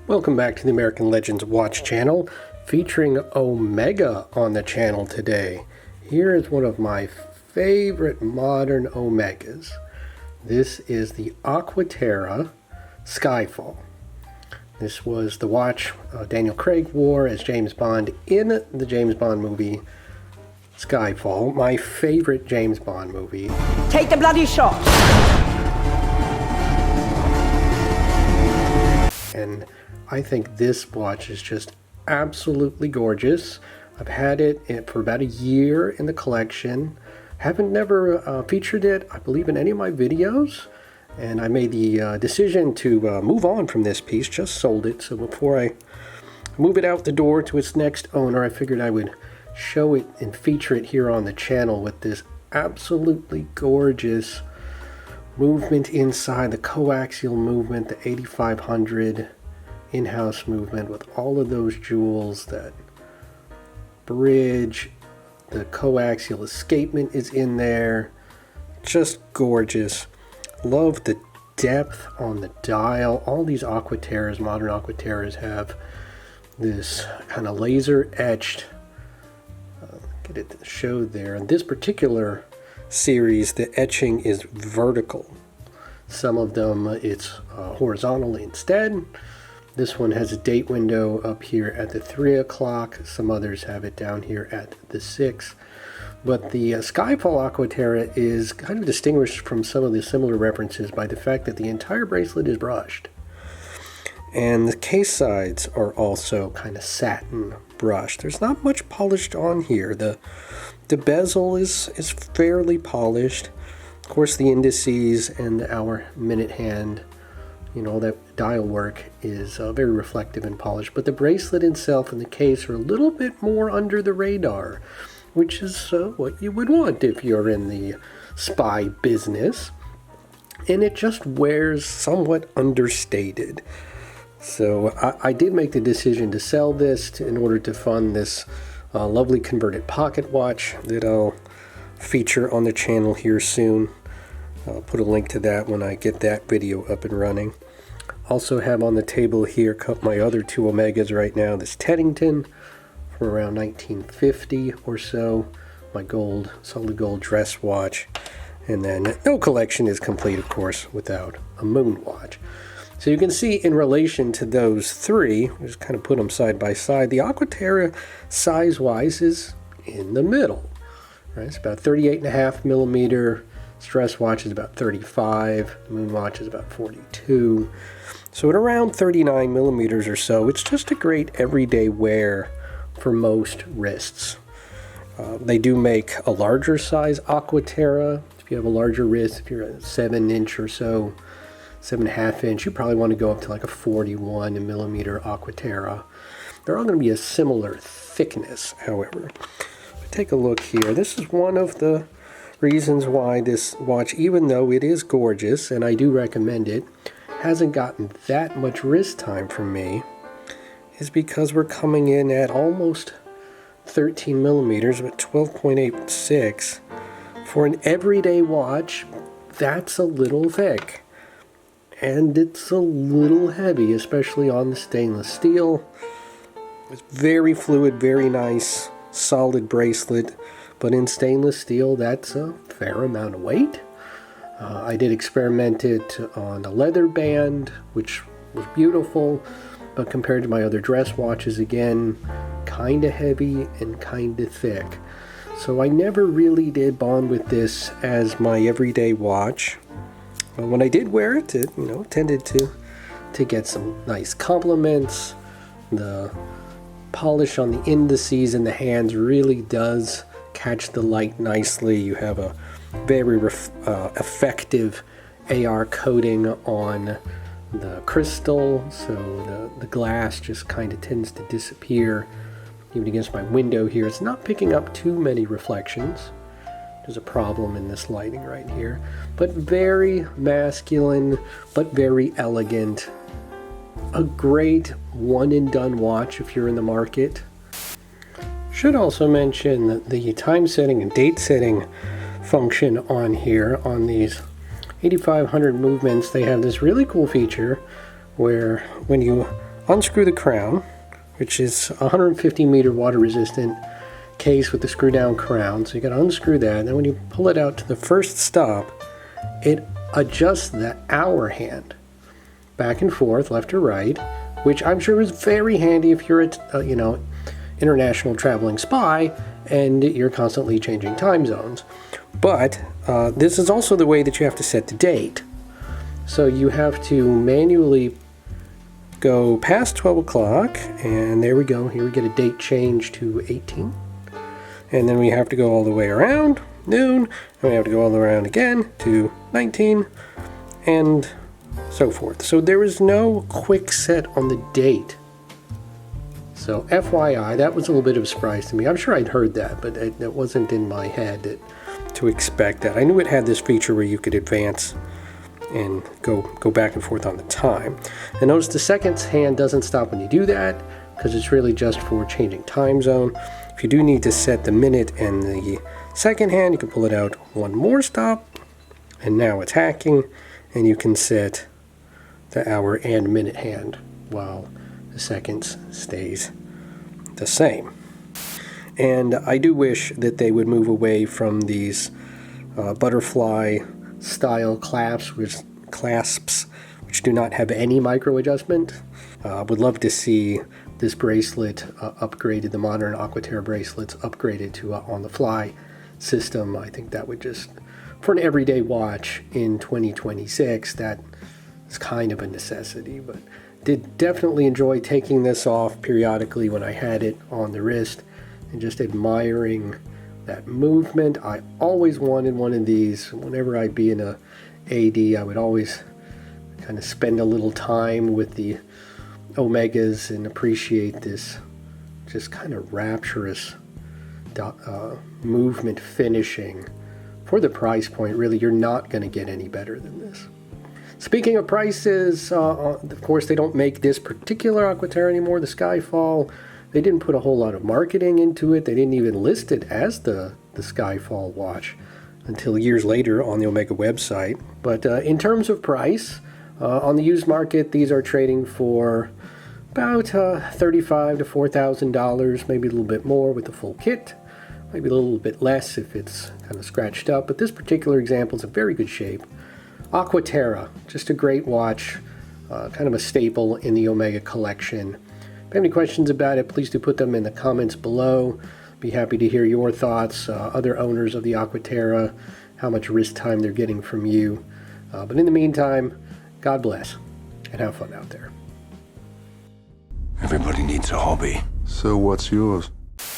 Welcome back to the American Legends Watch channel, featuring Omega on the channel today. Here is one of my favorite modern Omegas. This is the Aqua Terra Skyfall. This was the watch Daniel Craig wore as James Bond in the James Bond movie Skyfall, my favorite James Bond movie. Take the bloody shot! And I think this watch is just absolutely gorgeous. I've had it for about a year in the collection. Haven't never featured it, I believe, in any of my videos. And I made the decision to move on from this piece, just sold it. So before I move it out the door to its next owner, I figured I would show it and feature it here on the channel with this absolutely gorgeous movement inside, the coaxial movement, the 8500 in-house movement with all of those jewels. That bridge, the coaxial escapement is in there. Just gorgeous. Love the depth on the dial. All these Aqua Terras, modern Aqua Terras, have this kind of laser etched, get it showed there. In this particular series, the etching is vertical. Some of them it's horizontal instead. This one has a date window up here at the 3 o'clock. Some others have it down here at the 6. But the Skyfall Aqua Terra is kind of distinguished from some of the similar references by the fact that the entire bracelet is brushed. And the case sides are also kind of satin brushed. There's not much polished on here. The bezel is fairly polished. Of course, the indices and the hour minute hand, you know, that dial work is very reflective and polished. But the bracelet itself and the case are a little bit more under the radar, which is what you would want if you're in the spy business. And it just wears somewhat understated. So I did make the decision to sell this in order to fund this lovely converted pocket watch that I'll feature on the channel here soon. I'll put a link to that when I get that video up and running. Also have on the table here my other two Omegas right now. This Teddington from around 1950 or so, my gold, solid gold dress watch. And then no collection is complete, of course, without a moon watch. So you can see in relation to those three, just kind of put them side by side, the Aqua Terra size-wise is in the middle. Right? It's about 38.5 millimeter. Dress watch is about 35. The moon watch is about 42. So at around 39 millimeters or so, it's just a great everyday wear for most wrists. They do make a larger size Aqua Terra. If you have a larger wrist, if you're a 7-inch or so, 7.5 inch, you probably want to go up to like a 41 millimeter Aqua Terra. They're all going to be a similar thickness, however. Take a look here. This is one of the reasons why this watch, even though it is gorgeous and I do recommend it, hasn't gotten that much wrist time from me, is because we're coming in at almost 13 millimeters with 12.86. For an everyday watch, that's a little thick. And it's a little heavy, especially on the stainless steel. It's very fluid, very nice, solid bracelet. But in stainless steel, that's a fair amount of weight. I did experiment it on a leather band, which was beautiful. But compared to my other dress watches, again, kind of heavy and kind of thick. So I never really did bond with this as my everyday watch. But when I did wear it, it tended to get some nice compliments. The polish on the indices and the hands really does catch the light nicely. You have a very effective AR coating on the crystal, so the glass just kind of tends to disappear. Even against my window here, it's not picking up too many reflections. There's a problem in this lighting right here, but very masculine, but very elegant. A great one-and-done watch if you're in the market. Should also mention that the time setting and date setting function on here, on these 8500 movements, they have this really cool feature where when you unscrew the crown, which is a 150 meter water resistant case with the screw down crown. So you got to unscrew that, and then when you pull it out to the first stop, it adjusts the hour hand back and forth, left to right, which I'm sure is very handy if you're a international traveling spy and you're constantly changing time zones. But this is also the way that you have to set the date. So you have to manually go past 12 o'clock, and there we go. Here we get a date change to 18. And then we have to go all the way around noon, and we have to go all the way around again to 19, and so forth. So there is no quick set on the date. So FYI, that was a little bit of a surprise to me. I'm sure I'd heard that, but it wasn't in my head to expect that. I knew it had this feature where you could advance and go back and forth on the time. And notice the second hand doesn't stop when you do that, because it's really just for changing time zone. If you do need to set the minute and the second hand, you can pull it out one more stop, and now it's hacking, and you can set the hour and minute hand while the seconds stays the same. And I do wish that they would move away from these butterfly style clasps, which do not have any micro adjustment. Would love to see this bracelet upgraded, the modern Aqua Terra bracelets upgraded to on the fly system. I think that would just, for an everyday watch in 2026, that is kind of a necessity. But did definitely enjoy taking this off periodically when I had it on the wrist and just admiring that movement. I always wanted one of these. Whenever I'd be in a AD, I would always kind of spend a little time with the Omegas and appreciate this just kind of rapturous movement finishing. For the price point, really, you're not going to get any better than this. Speaking of prices, of course, they don't make this particular Aqua Terra anymore, the Skyfall. They didn't put a whole lot of marketing into it. They didn't even list it as the Skyfall watch until years later on the Omega website. But in terms of price, on the used market, these are trading for about $3,500 to $4,000, maybe a little bit more with the full kit, maybe a little bit less if it's kind of scratched up. But this particular example is in very good shape. Aqua Terra, just a great watch, kind of a staple in the Omega collection. If you have any questions about it, please do put them in the comments below. Be happy to hear your thoughts, other owners of the Aqua Terra, how much wrist time they're getting from you. But in the meantime, God bless, and have fun out there. Everybody needs a hobby. So what's yours?